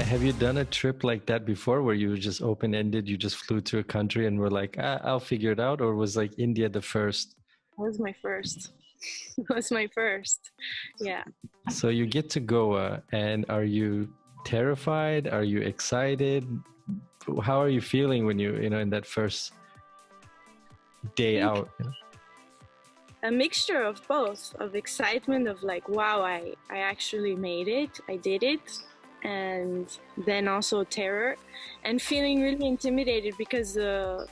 Have you done a trip like that before where you were just open-ended, you just flew to a country and were like, I'll figure it out? Or was like India the first? That was my first. That was my first. Yeah. So you get to Goa, and are you terrified? Are you excited? How are you feeling when in that first day out? A mixture of both, of excitement of like, wow, I actually made it, I did it, and then also terror and feeling really intimidated because the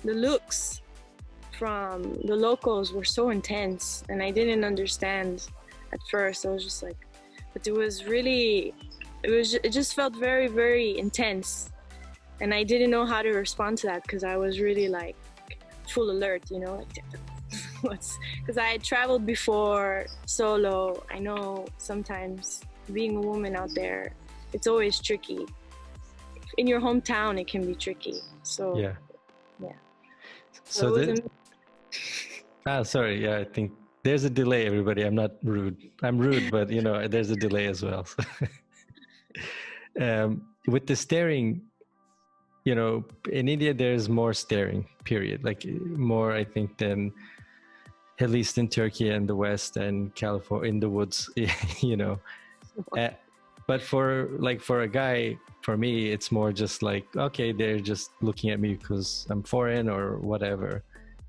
looks from the locals were so intense and I didn't understand at first. I was just like, but it just felt very, very intense, and I didn't know how to respond to that because I was really like full alert, like because I had traveled before solo. I know sometimes being a woman out there, it's always tricky. In your hometown, it can be tricky. So Yeah. So sorry. Yeah, I think there's a delay, everybody. I'm not rude. I'm rude, but there's a delay as well. With the staring, in India, there's more staring, period. Like more, I think, than at least in Turkey and the West and California in the woods, but for a guy, for me, it's more just like, okay, they're just looking at me because I'm foreign or whatever.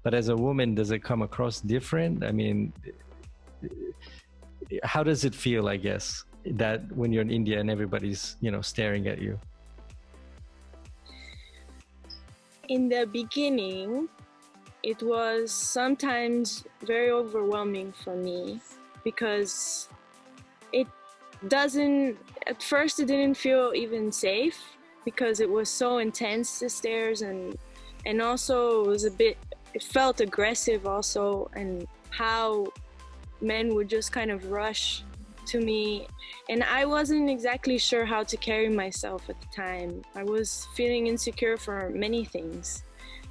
But as a woman, does it come across different? I mean, how does it feel, I guess, that when you're in India and everybody's, staring at you? In the beginning, it was sometimes very overwhelming for me because at first it didn't feel even safe because it was so intense, the stares, and also it felt aggressive also, and how men would just kind of rush to me, and I wasn't exactly sure how to carry myself at the time. I was feeling insecure for many things,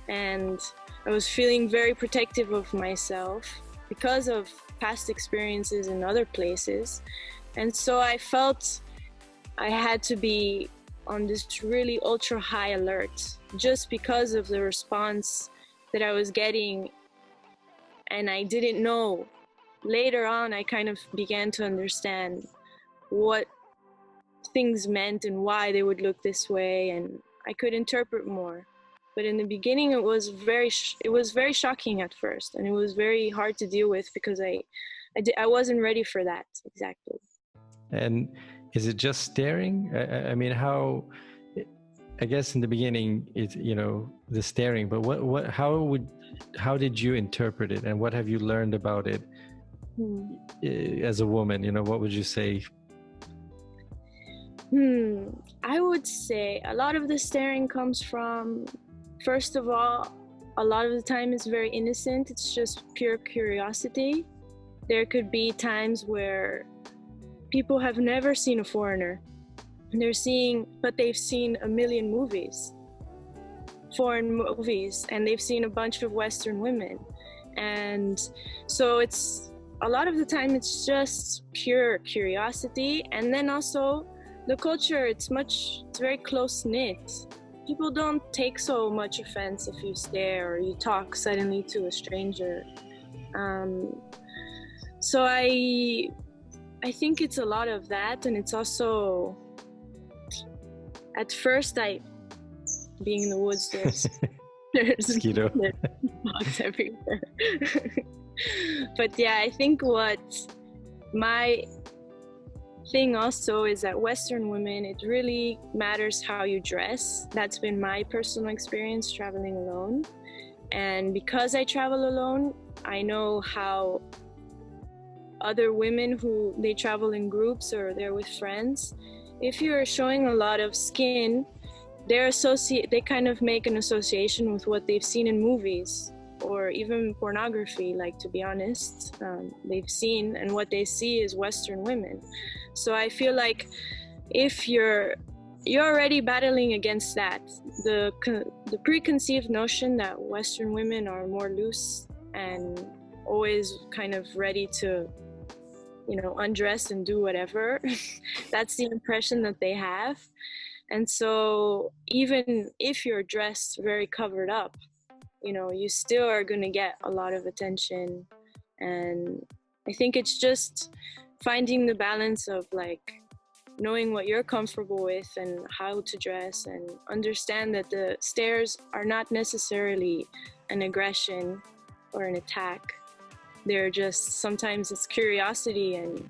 and I was feeling very protective of myself because of past experiences in other places. And so I felt I had to be on this really ultra high alert just because of the response that I was getting. And I didn't know. Later on, I kind of began to understand what things meant and why they would look this way, and I could interpret more. But in the beginning, it was very shocking at first, and it was very hard to deal with because I wasn't ready for that exactly. And is it just staring? I mean, I guess in the beginning it's the staring, but how did you interpret it, and what have you learned about it as a woman? What would you say? I would say a lot of the staring comes from, first of all, a lot of the time it's very innocent. It's just pure curiosity. There could be times where people have never seen a foreigner, but they've seen a million foreign movies, and they've seen a bunch of Western women. And so a lot of the time it's just pure curiosity. And then also the culture, it's very close knit. People don't take so much offense if you stare or you talk suddenly to a stranger. So I think it's a lot of that, and it's also, at first, being in the woods, there's mosquito bugs everywhere. But yeah, I think what my thing also is that Western women, it really matters how you dress. That's been my personal experience traveling alone. And because I travel alone, I know how other women who they travel in groups or they're with friends, if you're showing a lot of skin, they kind of make an association with what they've seen in movies or even pornography, like, to be honest, they've seen, and what they see is Western women. So I feel like if you're already battling against that, the preconceived notion that Western women are more loose and always kind of ready to you know, undress and do whatever. That's the impression that they have. And so even if you're dressed very covered up, you know, you still are going to get a lot of attention. And I think it's just finding the balance of like knowing what you're comfortable with and how to dress, and understand that the stares are not necessarily an aggression or an attack. They're just, sometimes it's curiosity, and